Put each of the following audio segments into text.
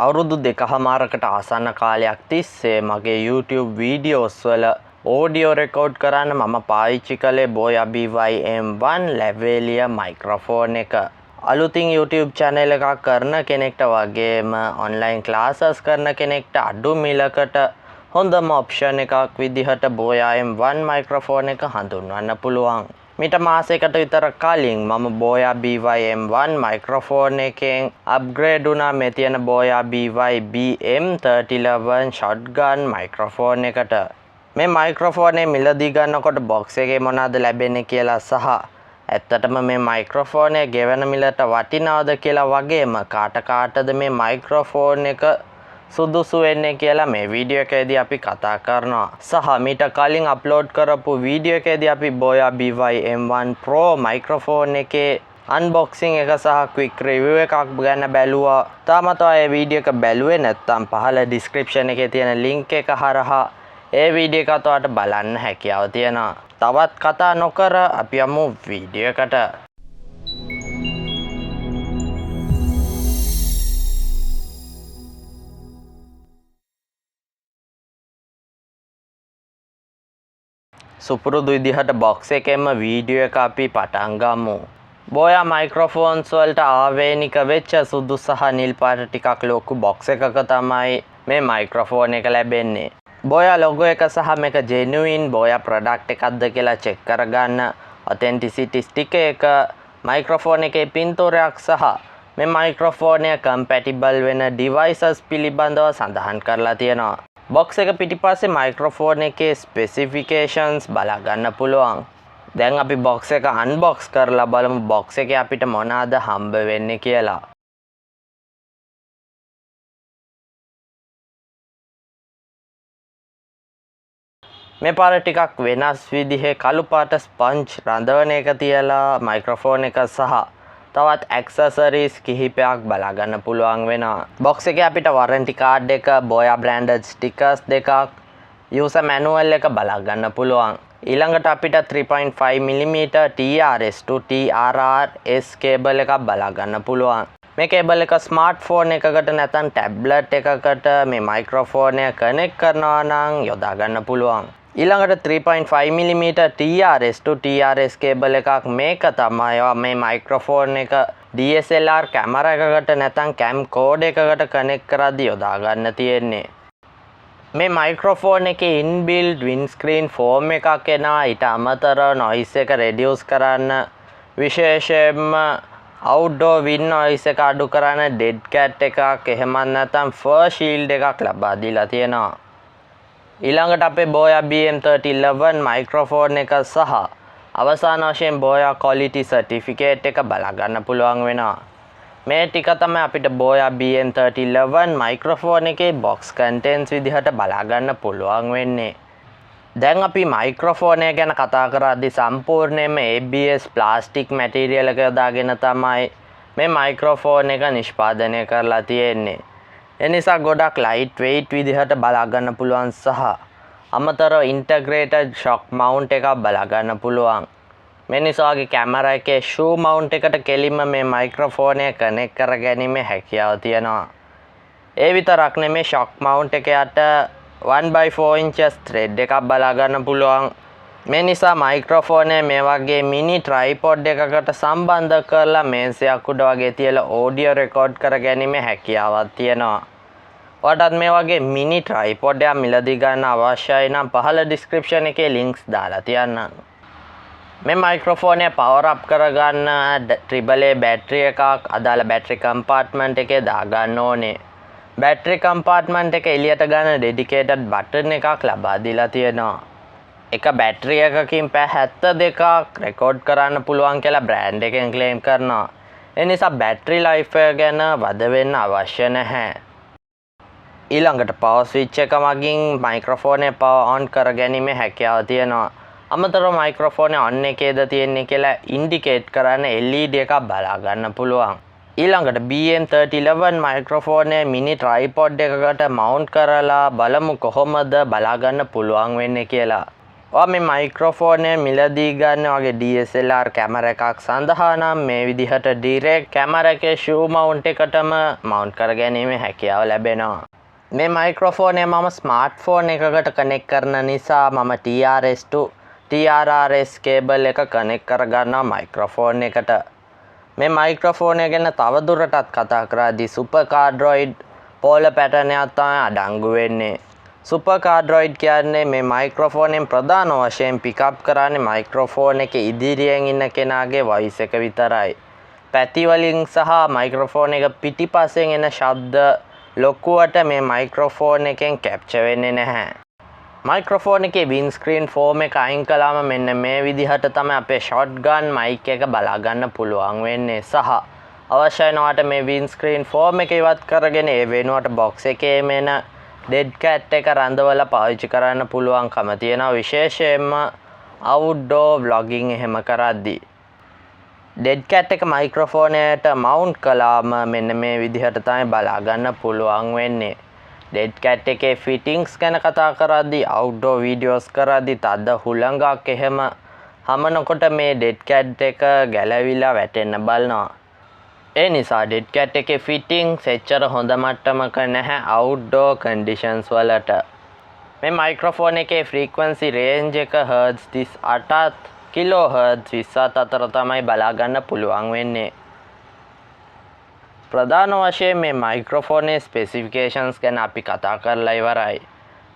අවුරුදු දෙකහමාරකට ආසන්න කාලයක් තිස්සේ මගේ YouTube වීඩියෝස් වල ඕඩියෝ රෙකෝඩ් කරන්න මම පාවිච්චි කළේ Boya BY BM3011 මයික්‍රොෆෝන් එක. අලුතින් YouTube channel එකක් කරන කෙනෙක්ට වගේම online classes කරන කෙනෙක්ට අඩු මිලකට හොඳම option එකක් විදිහට Boya M1 මයික්‍රොෆෝන් එක හඳුන්වන්න පුළුවන්. මිට මාසයකට විතර කලින් මම Boya BY-M1 මයික්‍රොෆෝන් එකෙන් අප්ග්‍රේඩ් වුණා මේ තියෙන Boya BY-BM3011 shotgun මයික්‍රොෆෝන් එකට. මේ මයික්‍රොෆෝනේ මිලදී ගන්නකොට box එකේ මොනවද ලැබෙන්නේ කියලා සහ ඇත්තටම මේ මයික්‍රොෆෝනේ ගෙවන මිලට වටිනවද කියලා වගේම කාටද මේ මයික්‍රොෆෝන් එක සුදුසු වෙන්නේ කියලා මේ වීඩියෝ එකේදී අපි කතා කරනවා. සහ මීට කලින් අප්ලෝඩ් කරපු වීඩියෝ එකේදී අපි Boya BY-M1 Pro මයික්‍රොෆෝන් එකේ අන්බොක්සිං එක සහ ක්වික් රිවිව් එකක් ගැන බැලුවා. තාමත් ඔය වීඩියෝ එක බැලුවේ නැත්නම් පහළ ඩිස්ක්‍රිප්ෂන් එකේ තියෙන ලින්ක් එක හරහා ඒ වීඩියෝ එක ඔයාලට බලන්න හැකියාව තියෙනවා. තවත් කතා නොකර අපි යමු වීඩියෝ එකට. සුපුරුදු විදිහට box එකෙන්ම වීඩියෝ එක අපි පටන් ගමු. Boya microphones වලට ආවේනික වෙච්ච සුදු සහ නිල් පාට ටිකක් ලොකු box එකක තමයි මේ මයික්‍රොෆෝන් එක ලැබෙන්නේ. Boya logo එක සහ මේක genuine Boya product එකක්ද කියලා check කරගන්න authenticity sticker එක, මයික්‍රොෆෝන් එකේ පින්තූරයක් සහ මේ මයික්‍රොෆෝනය compatible වෙන devices පිළිබඳව සඳහන් කරලා තියෙනවා. box එක පිටිපස්සේ මයික්‍රොෆෝන් එකේ specifications බලා ගන්න පුළුවන්. දැන් අපි box එක unbox කරලා බලමු box එකේ අපිට මොනවාද හම්බ වෙන්නේ කියලා. මේ පාර ටිකක් වෙනස් විදිහේ කළු පාට ස්පන්ජ් රඳවන එක තියලා මයික්‍රොෆෝන් එක සහ තවත් accessories කිහිපයක් බලා ගන්න පුළුවන් වෙනවා. box එකේ අපිට warranty card එක, Boya branded stickers දෙකක්, user manual එක බලා ගන්න පුළුවන්. ඊළඟට අපිට 3.5mm TRS to TRRS cable එකක් බලා ගන්න පුළුවන්. මේ cable එක smartphone එකකට නැත්නම් tablet එකකට මේ මයික්‍රොෆෝන් එක connect කරනවා නම් යොදා ගන්න පුළුවන්. ඊළඟට 3.5mm TRS to TRS cable එකක් මේක තමයි මේ මයික්‍රොෆෝන් එක DSLR කැමරා එකකට නැත්නම් camcorder එකකට connect කරද්දී යොදා ගන්න තියෙන්නේ. මේ මයික්‍රොෆෝන් එකේ inbuilt windscreen foam එකක් එනවා. ඊට අමතරව noise එක reduce කරන්න විශේෂයෙන්ම outdoor wind noise එක අඩු කරන්න dead cat එකක් එහෙමත් නැත්නම් fur shield එකක් ලබා දීලා තියෙනවා. ඊළඟට අපේ Boya BM3011 මයික්‍රොෆෝන් එක සහ අවසාන වශයෙන් Boya quality certificate එක බලා ගන්න පුළුවන් වෙනවා. මේ ටික තමයි අපිට Boya BM3011 මයික්‍රොෆෝන් එකේ box contents විදිහට බලා ගන්න පුළුවන් වෙන්නේ. දැන් අපි මයික්‍රොෆෝන් එක ගැන කතා කරද්දී සම්පූර්ණයෙන්ම ABS ප්ලාස්ටික් මැටීරියල් එක යොදාගෙන තමයි මේ මයික්‍රොෆෝන් එක නිෂ්පාදනය කරලා තියෙන්නේ. එනිසා ගොඩක් ලයිට් වෙයිට් විදිහට බලා ගන්න පුළුවන් සහ අමතරව ඉන්ටග්‍රේටඩ් shock mount එකක් බලා ගන්න පුළුවන්. මේ නිසා වගේ කැමරා එකේ shoe mount එකට කෙලින්ම මේ මයික්‍රොෆෝන් එක කනෙක්ට් කරගැනීමේ හැකියාව තියෙනවා. ඒ විතරක් නෙමේ shock mount එක යට 1/4 inches thread එකක් බලා ගන්න පුළුවන්. මේ නිසා මයික්‍රොෆෝනේ මේ වගේ mini tripod එකකට සම්බන්ධ කරලා මේසයක් උඩ වගේ තියලා audio record කරගැනීමේ හැකියාවක් තියෙනවා. ඔයාලට මේ වගේ mini tripod එකක් මිලදී ගන්න අවශ්‍යයි නම් පහළ description එකේ links දාලා තියන්නම්. මේ මයික්‍රොෆෝනේ power up කරගන්න AAA බැටරි එකක් අදාළ බැටරි compartment එකේ දාගන්න ඕනේ. බැටරි compartment එක එළියට ගන්න dedicated button එකක් ලබා දීලා තියෙනවා. එක බැටරි එකකින් පැය 72ක් රෙකෝඩ් කරන්න පුළුවන් කියලා බ්‍රෑන්ඩ් එකෙන් ක්ලේම් කරනවා. ඒ නිසා බැටරි ලයිෆ් එක ගැන වද වෙන්න අවශ්‍ය නැහැ. ඊළඟට power switch එක මගින් මයික්‍රොෆෝනේ power on කරගැනීමේ හැකියාව තියෙනවා. අමතරව මයික්‍රොෆෝනේ on එකේද තියෙන්නේ කියලා ඉන්ඩිකේට් කරන්න LED එකක් බලා ගන්න පුළුවන්. ඊළඟට BM3011 මයික්‍රොෆෝනේ මිනි tripod එකකට mount කරලා බලමු කොහොමද බලා ගන්න පුළුවන් වෙන්නේ කියලා. ඔයා මේ මයික්‍රොෆෝනය මිලදී ගන්න වගේ DSLR කැමර එකක් සඳහා නම් මේ විදිහට ඩිරෙක්ට් කැමර එකේ ෂූ මවුන්ට් එකටම මවුන්ට් කර ගැනීමේ හැකියාව ලැබෙනවා. මේ මයික්‍රොෆෝනය මම ස්මාර්ට්ෆෝන් එකකට කනෙක්ට් කරන නිසා මම TRS to TRRS කේබල් එක කනෙක්ට් කරගන්නවා මයික්‍රොෆෝන් එකට. මේ මයික්‍රොෆෝනය ගැන තවදුරටත් කතා කරද්දී සුපර් කාඩ්‍රොයිඩ් පෝල පැටර්න් එකක් තමයි අඩංගු වෙන්නේ. සුපර් කාඩ්‍රොයිඩ් කියන්නේ මේ මයික්‍රොෆෝනයෙන් ප්‍රධාන වශයෙන් පිකප් කරන්නේ මයික්‍රොෆෝන් එකේ ඉදිරියෙන් ඉන්න කෙනාගේ වොයිස් එක විතරයි. පැති වලින් සහ මයික්‍රොෆෝන් එක පිටිපස්සෙන් එන ශබ්ද ලොකුවට මේ මයික්‍රොෆෝන් එකෙන් කැප්චර් වෙන්නේ නැහැ. මයික්‍රොෆෝන් එකේ වින්ස්ක්‍රීන් ෆෝම් එක අයින් කළාම මෙන්න මේ විදිහට තමයි අපේ ෂොට්ගන් මයික් එක බලා ගන්න පුළුවන් වෙන්නේ. සහ අවශ්‍ය වෙනවට මේ වින්ස්ක්‍රීන් ෆෝම් එක ඉවත් කරගෙන ඒ වෙනුවට බොක්ස් එකේ මෙන ඩෙඩ් කැට් එක රඳවලා පාවිච්චි කරන්න පුළුවන්කම තියෙනවා, විශේෂයෙන්ම අවුට්ඩෝර් ව්ලොගින් එහෙම කරද්දී. ඩෙඩ් කැට් එක මයික්‍රොෆෝනයට මවුන්ට් කළාම මෙන්න මේ විදිහට තමයි බලා ගන්න පුළුවන් වෙන්නේ. ඩෙඩ් කැට් එකේ ෆිටින්ග්ස් ගැන කතා කරද්දී අවුට්ඩෝර් වීඩියෝස් කරද්දී තද හුළඟක් එහෙම හමනකොට මේ ඩෙඩ් කැට් එක ගැලවිලා වැටෙන්න බලනවා. ඒ නිසා ඩෙඩ් කැට් එකේ ෆිටින්ග්ස් එච්චර හොඳ මට්ටමක නැහැ අවුට්ඩෝර් කන්ඩිෂන්ස් වලට. මේ මයික්‍රොෆෝන් එකේ ෆ්‍රීකවන්සි රේන්ජ් එක හර්ට්ස් 38ත් කිලෝ හර්ට්ස් 20ත් අතර තමයි බලා ගන්න පුළුවන් වෙන්නේ. ප්‍රධාන වශයෙන් මේ මයික්‍රොෆෝනේ ස්පෙસિෆිකේෂන්ස් ගැන අපි කතා කරලා ඉවරයි.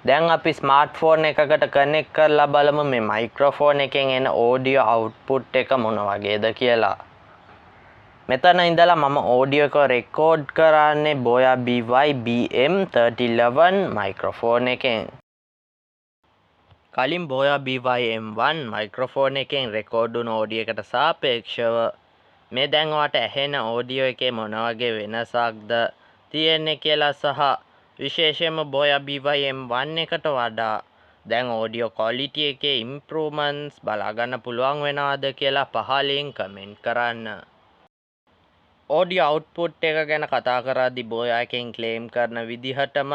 දැන් අපි ස්මාර්ට්ෆෝන් එකකට කනෙක්ට් කරලා බලමු මේ මයික්‍රොෆෝන් එකෙන් එන ඔඩියෝ අවුට්පුට් එක මොන වගේද කියලා. මෙතන ඉඳලා මම ඔඩියෝ එක රෙකෝඩ් කරන්නේ Boya BY BM3011 මයික්‍රොෆෝන් එකෙන්. කලින් Boya BY M1 මයික්‍රොෆෝන් එකෙන් රෙකෝඩ් වුණු ඔඩියෝ එකට සාපේක්ෂව මේ දැන් ඔයාලට ඇහෙන ඔඩියෝ එකේ මොන වගේ වෙනසක්ද තියෙන්නේ කියලා සහ විශේෂයෙන්ම Boya BY M1 එකට වඩා දැන් ඔඩියෝ ක්වොලිටි එකේ ඉම්ප්‍රූව්මන්ට්ස් බලා ගන්න පුළුවන් වෙනවද කියලා පහලින් කමෙන්ට් කරන්න. ඔඩියෝ අවුට්පුට් එක ගැන කතා කරද්දී Boya එකෙන් ක්ලේම් කරන විදිහටම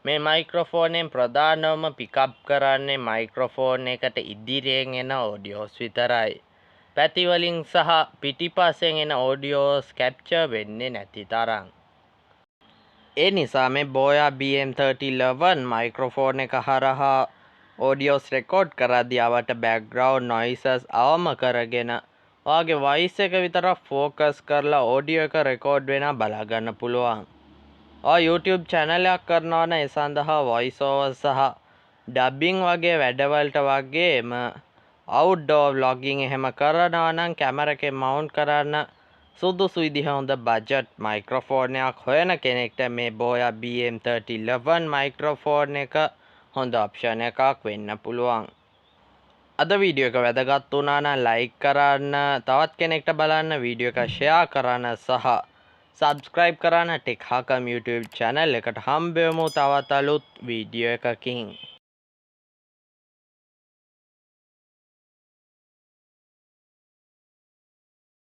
මේ මයික්‍රොෆෝනයෙන් ප්‍රධානවම පිකප් කරන්නේ මයික්‍රොෆෝන් එකට ඉදිරියෙන් එන ඔඩියෝස් විතරයි. පැති වලින් සහ පිටිපස්සෙන් එන ඔඩියෝස් කැප්චර් වෙන්නේ නැති තරම්. ඒ නිසා මේ Boya BM3011 මයික්‍රොෆෝන් එක හරහා ඔඩියෝස් රෙකෝඩ් කරද්දී අවට බෑග්ග්‍රවුන්ඩ් නොයිසස් අවම කරගෙන ඔයාගේ වොයිස් එක විතරක් ෆෝකස් කරලා ඔඩියෝ එක රෙකෝඩ් වෙනවා බලා ගන්න පුළුවන්. ඔයා YouTube channel එකක් කරනවා නම් ඒ සඳහා වොයිස් ඕවර් සහ ඩබින් වගේ වැඩවලට වගේම අවුට්ඩෝර් ව්ලොගින් එහෙම කරනවා නම් කැමර එකේ මවුන්ට් කරන්න සුදුසු විදිහ හොඳ බජට් මයික්‍රොෆෝන් එකක් හොයන කෙනෙක්ට මේ Boya BM3011 මයික්‍රොෆෝන් එක හොඳ ඔප්ෂන් එකක් වෙන්න පුළුවන්. අද වීඩියෝ එක වැදගත් වුණා නම් ලයික් කරන්න, තවත් කෙනෙක්ට බලන්න වීඩියෝ එක ෂෙයා කරන්න සහ සබ්ස්ක්‍රයිබ් කරන්න ටෙක් හකම් YouTube channel එකට හම්බෙමු තවත් අලුත් වීඩියෝ එකකින්.